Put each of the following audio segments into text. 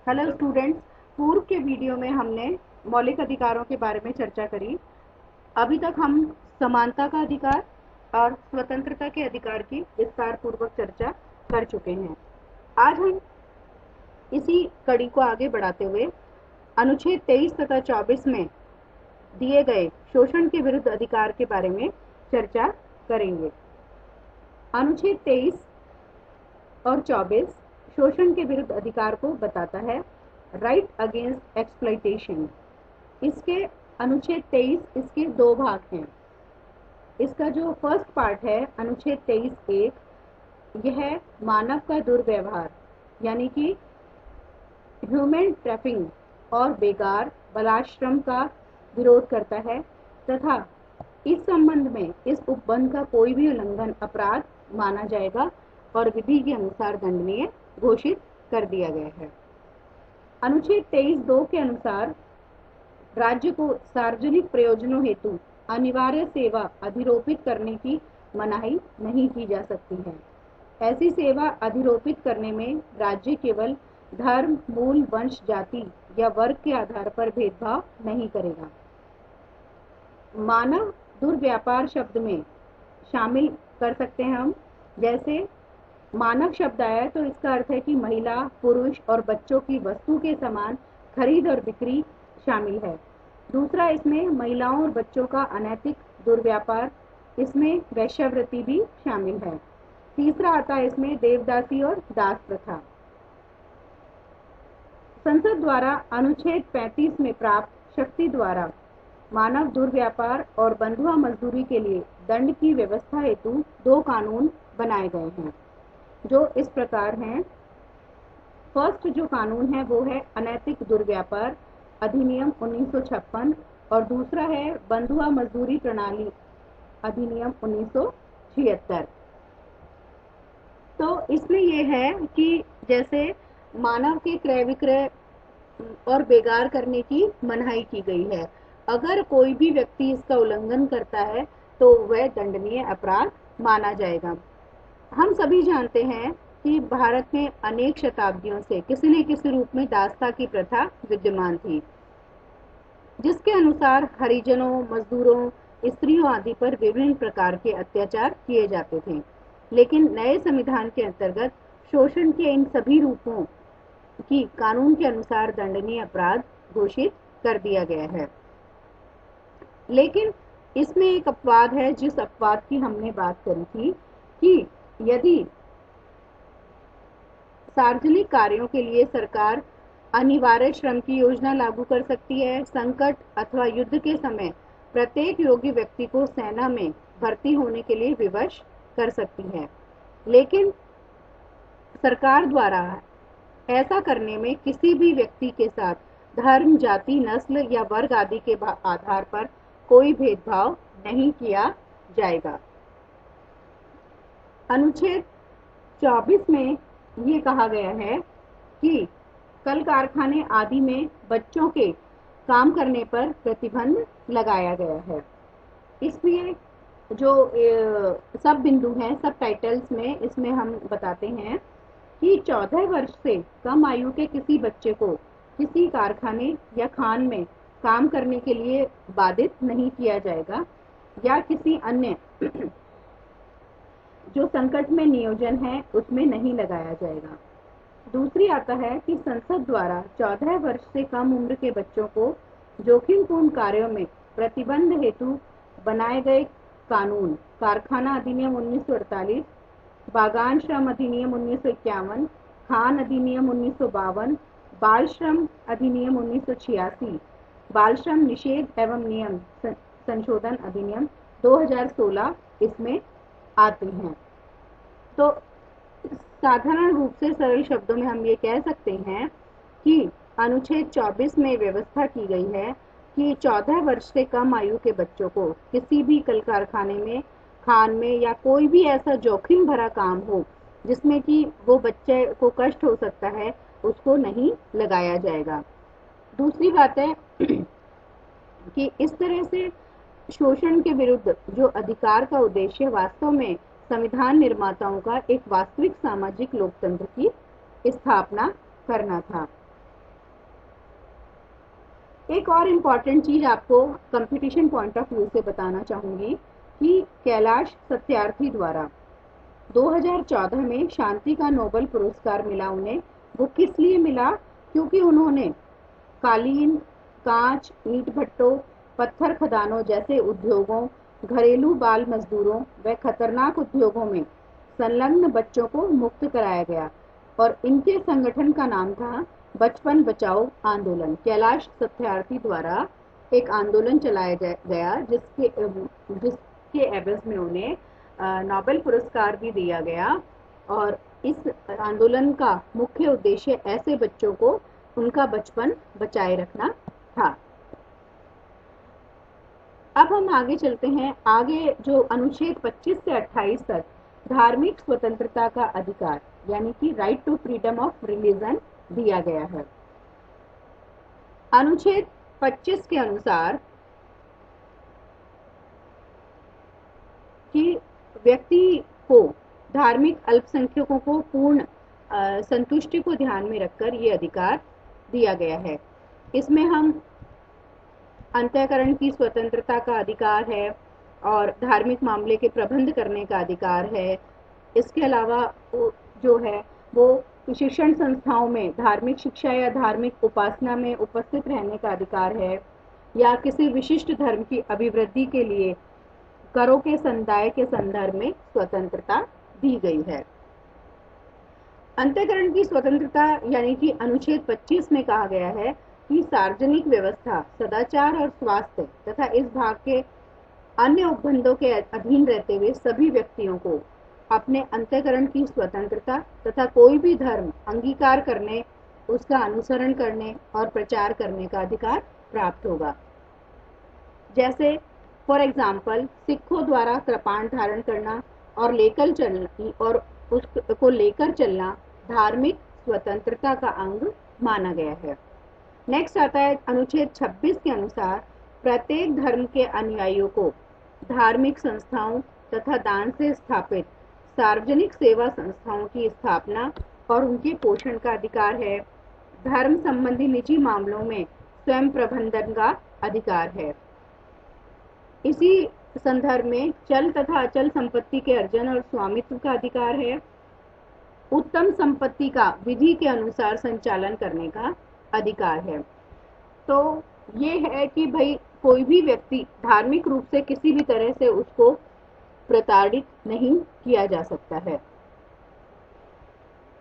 Hello students. पूर्व के video में हमने मौलिक अधिकारों के बारे में चर्चा करी। अभी तक हम समानता का अधिकार और स्वतंत्रता के अधिकार की विस्तार पूर्वक चर्चा कर चुके हैं। आज हम इसी कड़ी को आगे बढ़ाते हुए अनुच्छेद 23 तथा 24 में दिए गए शोषण के विरुद्ध अधिकार के बारे में चर्चा करेंगे। अनुच्छेद 23 और 24 शोषण के विरुद्ध अधिकार को बताता है, राइट अगेंस्ट एक्सप्लॉइटेशन। इसके अनुच्छेद 23 इसके दो भाग हैं। इसका जो फर्स्ट पार्ट है अनुच्छेद 23(1), यह मानव का दुर्व्यवहार यानी कि ह्यूमन ट्रैफिकिंग और बेगार बलाश्रम का विरोध करता है तथा इस संबंध में इस उपबंध का कोई भी उल्लंघन अपराध माना जाएगा और विधि के अनुसार दंडनीय घोषित कर दिया गया है। अनुच्छेद 23(2) के अनुसार राज्य को सार्वजनिक प्रयोजनों हेतु अनिवार्य सेवा अधिरोपित करने की मनाही नहीं की जा सकती है। ऐसी सेवा अधिरोपित करने में राज्य केवल धर्म, मूल, वंश, जाति या वर्ग के आधार पर भेदभाव नहीं करेगा। मानव दुर्व्यापार शब्द में शामिल कर सकते हैं हम, जैसे मानव शब्द आया तो इसका अर्थ है कि महिला, पुरुष और बच्चों की वस्तु के समान खरीद और बिक्री शामिल है। दूसरा, इसमें महिलाओं और बच्चों का अनैतिक दुर्व्यापार, इसमें वैश्यावृत्ति भी शामिल है। तीसरा आता है इसमें देवदासी और दास प्रथा। संसद द्वारा अनुच्छेद 35 में प्राप्त शक्ति द्वारा मानव दुर्व्यापार और बंधुआ मजदूरी के लिए दंड की व्यवस्था हेतु दो कानून बनाए गए हैं, जो इस प्रकार हैं। फर्स्ट जो कानून है वो है अनैतिक दुर्व्यापार अधिनियम 1956 और दूसरा है बंधुआ मजदूरी प्रणाली अधिनियम 1976। तो इसमें यह है कि जैसे मानव के क्रय विक्रय और बेगार करने की मनाही की गई है। अगर कोई भी व्यक्ति इसका उल्लंघन करता है तो वह दंडनीय अपराध माना जाएगा। हम सभी जानते हैं कि भारत में अनेक शताब्दियों से किसी न किसी रूप में दासता की प्रथा विद्यमान थी, जिसके अनुसार हरिजनों, मजदूरों, स्त्रियों आदि पर विभिन्न प्रकार के अत्याचार किए जाते थे। लेकिन नए संविधान के अंतर्गत शोषण के इन सभी रूपों की कानून के अनुसार दंडनीय अपराध घोषित कर दिया गया है। लेकिन इसमें एक अपवाद है, जिस अपवाद की हमने बात करी थी कि यदि सार्वजनिक कार्यों के लिए सरकार अनिवार्य श्रम की योजना लागू कर सकती है, संकट अथवा युद्ध के समय प्रत्येक योग्य व्यक्ति को सेना में भर्ती होने के लिए विवश कर सकती है। लेकिन सरकार द्वारा ऐसा करने में किसी भी व्यक्ति के साथ धर्म, जाति, नस्ल या वर्ग आदि के आधार पर कोई भेदभाव नहीं किया जाएगा। अनुच्छेद 24 में ये कहा गया है कि कल कारखाने आदि में बच्चों के काम करने पर प्रतिबंध लगाया गया है। इसलिए जो सब बिंदु हैं, सब टाइटल्स में इसमें हम बताते हैं कि 14 वर्ष से कम आयु के किसी बच्चे को किसी कारखाने या खान में काम करने के लिए बाधित नहीं किया जाएगा या किसी अन्य जो संकट में नियोजन है उसमें नहीं लगाया जाएगा। दूसरी आता है कि संसद द्वारा 14 वर्ष से कम उम्र के बच्चों को जोखिमपूर्ण कार्यों में प्रतिबंध हेतु बनाए गए कानून कारखाना अधिनियम 1948, बागान श्रम अधिनियम 1951, खान अधिनियम 1952, बाल श्रम अधिनियम 1986, बाल श्रम निषेध एवं नियम संशोधन अधिनियम 2016 इसमें आते हैं। तो साधारण रूप से सरल शब्दों में हम ये कह सकते हैं कि अनुच्छेद 24 में व्यवस्था की गई है कि 14 वर्ष से कम आयु के बच्चों को किसी भी कल कारखाने में, खान में या कोई भी ऐसा जोखिम भरा काम हो जिसमें कि वो बच्चे को कष्ट हो सकता है, उसको नहीं लगाया जाएगा। दूसरी बात है कि इस तरह से शोषण के विरुद्ध जो अधिकार का उद्देश्य वास्तव में संविधान निर्माताओं का एक वास्तविक सामाजिक लोकतंत्र की स्थापना करना था। एक और इम्पॉर्टेंट चीज़ आपको कंपटीशन पॉइंट ऑफ व्यू से बताना चाहूँगी कि कैलाश सत्यार्थी द्वारा 2014 में शांति का नोबेल पुरस्कार मिला उन्हें। वो किस लिए मिला? क्योंकि उन्होंने कालीन, कांच, ईंट भट्टों, पत्थर खदानों जैसे उद्योगों, घरेलू बाल मजदूरों व खतरनाक उद्योगों में संलग्न बच्चों को मुक्त कराया गया और इनके संगठन का नाम था बचपन बचाओ आंदोलन। कैलाश सत्यार्थी द्वारा एक आंदोलन चलाया गया जिसके एवज में उन्हें नोबेल पुरस्कार भी दिया गया और इस आंदोलन का मुख्य उद्देश्य ऐसे बच्चों को उनका बचपन बचाए रखना था। अब हम आगे चलते हैं। आगे जो अनुच्छेद 25 से 28 तक धार्मिक स्वतंत्रता का अधिकार यानी कि right to freedom of religion दिया गया है। अनुच्छेद 25 के अनुसार कि व्यक्ति को धार्मिक अल्पसंख्यकों को पूर्ण संतुष्टि को ध्यान में रखकर ये अधिकार दिया गया है। इसमें हम अंतःकरण की स्वतंत्रता का अधिकार है और धार्मिक मामले के प्रबंध करने का अधिकार है। इसके अलावा जो है वो शिक्षण संस्थाओं में धार्मिक शिक्षा या धार्मिक उपासना में उपस्थित रहने का अधिकार है या किसी विशिष्ट धर्म की अभिवृद्धि के लिए करों के समुदाय के संदर्भ में स्वतंत्रता दी गई है। अंतःकरण की स्वतंत्रता यानी कि अनुच्छेद 25 में कहा गया है कि सार्वजनिक व्यवस्था, सदाचार और स्वास्थ्य तथा इस भाग के अन्य उपबंधों के अधीन रहते हुए सभी व्यक्तियों को अपने अंतःकरण की स्वतंत्रता तथा कोई भी धर्म अंगीकार करने, उसका अनुसरण करने और प्रचार करने का अधिकार प्राप्त होगा। जैसे फॉर एग्जाम्पल सिखों द्वारा कृपाण धारण करना और उसको लेकर चलना धार्मिक स्वतंत्रता का अंग माना गया है। नेक्स्ट आता है अनुच्छेद 26 के अनुसार प्रत्येक धर्म के अनुयायियों को धार्मिक संस्थाओं तथा दान से स्थापित सार्वजनिक सेवा संस्थाओं की स्थापना और उनके पोषण का अधिकार है। धर्म संबंधी निजी मामलों में स्वयं प्रबंधन का अधिकार है। इसी संदर्भ में चल तथा अचल संपत्ति के अर्जन और स्वामित्व का अधिकार है। उत्तम संपत्ति का विधि के अनुसार संचालन करने का अधिकार है। तो ये है कि भाई कोई भी व्यक्ति धार्मिक रूप से किसी भी तरह से उसको प्रताड़ित नहीं किया जा सकता है।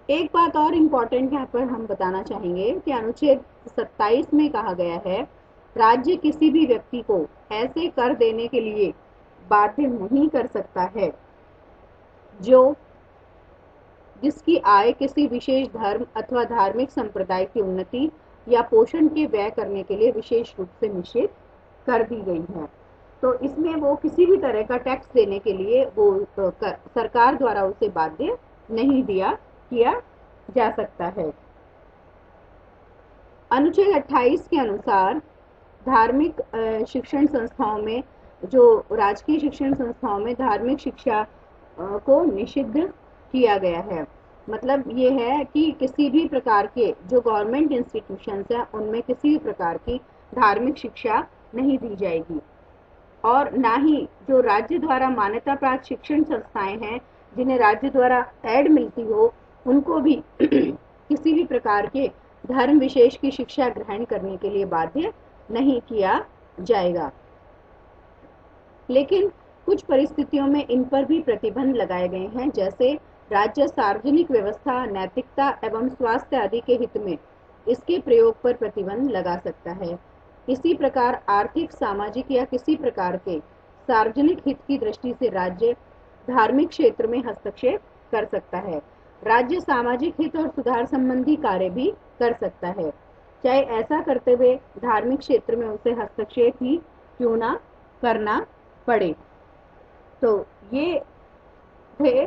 एक बात और इम्पोर्टेंट यहाँ पर हम बताना चाहेंगे कि अनुच्छेद 27 में कहा गया है राज्य किसी भी व्यक्ति को ऐसे कर देने के लिए बाध्य नहीं कर सकता है जिसकी आय किसी विशेष धर्म अथवा धार्मिक संप्रदाय की उन्नति या पोषण के व्यय करने के लिए विशेष रूप से निषेध कर दी गई है। तो इसमें वो किसी भी तरह का टैक्स देने के लिए वो सरकार द्वारा उसे बाध्य नहीं किया जा सकता है। अनुच्छेद 28 के अनुसार धार्मिक शिक्षण संस्थाओं में जो राजकीय शिक्षण संस्थाओं में धार्मिक शिक्षा को निषिद्ध किया गया है। मतलब ये है कि किसी भी प्रकार के जो गवर्नमेंट इंस्टीट्यूशंस हैं उनमें किसी भी प्रकार की धार्मिक शिक्षा नहीं दी जाएगी और ना ही जो राज्य द्वारा मान्यता प्राप्त शिक्षण संस्थाएं हैं जिन्हें राज्य द्वारा ऐड मिलती हो उनको भी किसी भी प्रकार के धर्म विशेष की शिक्षा ग्रहण करने के लिए बाध्य नहीं किया जाएगा। लेकिन कुछ परिस्थितियों में इन पर भी प्रतिबंध लगाए गए हैं, जैसे राज्य सार्वजनिक व्यवस्था, नैतिकता एवं स्वास्थ्य आदि के हित में इसके प्रयोग पर प्रतिबंध लगा सकता है। इसी प्रकार आर्थिक, सामाजिक या किसी प्रकार के सार्वजनिक हित की दृष्टि से राज्य धार्मिक क्षेत्र में हस्तक्षेप कर सकता है। राज्य सामाजिक हित और सुधार संबंधी कार्य भी कर सकता है, चाहे ऐसा करते हुए धार्मिक क्षेत्र में उसे हस्तक्षेप ही क्यों ना करना पड़े। तो ये थे,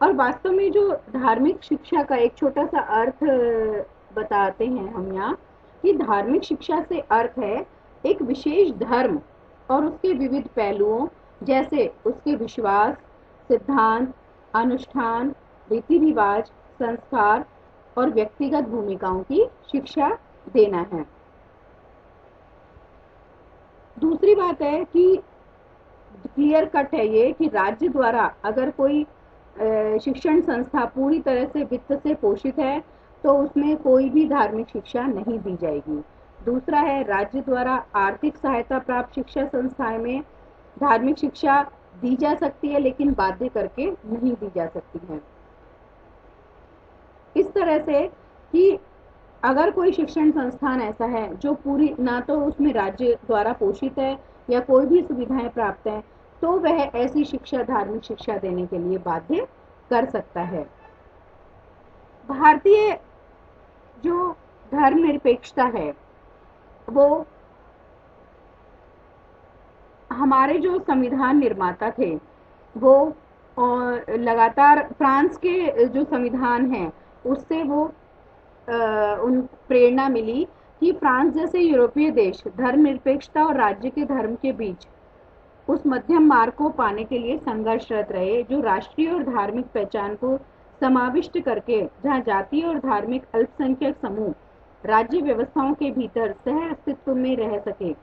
और वास्तव में जो धार्मिक शिक्षा का एक छोटा सा अर्थ बताते हैं हम यहाँ कि धार्मिक शिक्षा से अर्थ है एक विशेष धर्म और उसके विविध पहलुओं जैसे उसके विश्वास, सिद्धांत, अनुष्ठान, रीति रिवाज, संस्कार और व्यक्तिगत भूमिकाओं की शिक्षा देना है। दूसरी बात है कि क्लियर कट है ये कि राज्य द्वारा अगर कोई शिक्षण संस्था पूरी तरह से वित्त से पोषित है तो उसमें कोई भी धार्मिक शिक्षा नहीं दी जाएगी। दूसरा है, राज्य द्वारा आर्थिक सहायता प्राप्त शिक्षा संस्थाएं में धार्मिक शिक्षा दी जा सकती है, लेकिन बाध्य करके नहीं दी जा सकती है। इस तरह से कि अगर कोई शिक्षण संस्थान ऐसा है जो पूरी ना तो उसमें राज्य द्वारा पोषित है या कोई भी सुविधाएं प्राप्त है, तो वह ऐसी शिक्षा धार्मिक शिक्षा देने के लिए बाध्य कर सकता है। भारतीय जो धर्मनिरपेक्षता है वो हमारे जो संविधान निर्माता थे वो और लगातार फ्रांस के जो संविधान है उससे वो उन प्रेरणा मिली कि फ्रांस जैसे यूरोपीय देश धर्मनिरपेक्षता और राज्य के धर्म के बीच उस मध्यम मार्ग को पाने के लिए संघर्षरत रहे, जो राष्ट्रीय और धार्मिक पहचान को समाविष्ट करके जहां जातीय और धार्मिक अल्पसंख्यक समूह राज्य व्यवस्थाओं के भीतर सह अस्तित्व में रह सके।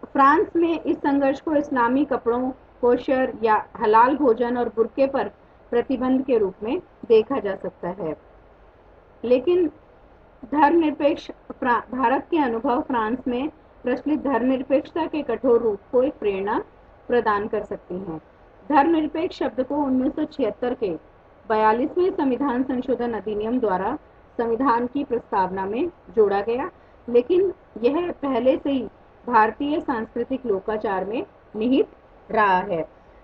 फ्रांस में इस संघर्ष को इस्लामी कपड़ों, कोशर या हलाल भोजन और बुर्के पर प्रतिबंध के रूप में देखा जा सकता है। लेकिन धर्मनिरपेक्ष भारत के अनुभव फ्रांस में प्रचलित धर्मनिरपेक्षता के कठोर रूप को एक प्रेरणा प्रदान कर सकती हैं। धर्मनिरपेक्ष शब्द को 1976 के 42वें संविधान संशोधन अधिनियम द्वारा संविधान की प्रस्तावना में जोड़ा गया, लेकिन यह पहले से ही भारतीय सांस्कृतिक लोकाचार में निहित रहा है,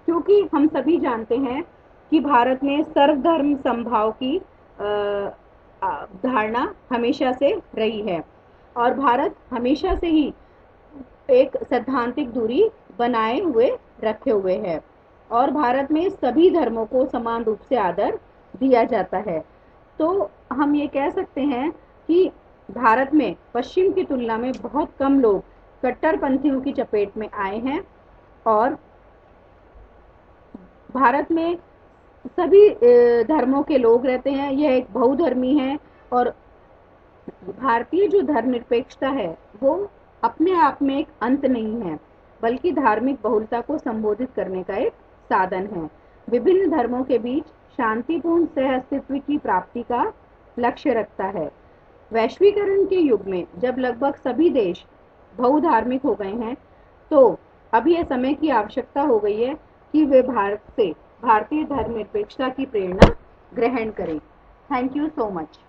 क्योंकि हम सभी जानते हैं कि भारत में सर्वधर्म समभाव की धारणा हमेशा से रही है और भारत हमेशा से ही एक सैद्धांतिक दूरी बनाए हुए रखे हुए है और भारत में सभी धर्मों को समान रूप से आदर दिया जाता है। तो हम ये कह सकते हैं कि भारत में पश्चिम की तुलना में बहुत कम लोग कट्टरपंथियों की चपेट में आए हैं और भारत में सभी धर्मों के लोग रहते हैं। यह एक बहुधर्मी है और भारतीय जो धर्मनिरपेक्षता है वो अपने आप में एक अंत नहीं है, बल्कि धार्मिक बहुलता को संबोधित करने का एक साधन है। विभिन्न धर्मों के बीच शांतिपूर्ण सह अस्तित्व की प्राप्ति का लक्ष्य रखता है। वैश्वीकरण के युग में जब लगभग सभी देश बहुधार्मिक हो गए हैं, तो अब यह समय की आवश्यकता हो गई है कि वे भारत से भारतीय धर्मनिरपेक्षता की प्रेरणा ग्रहण करें। Thank you so much.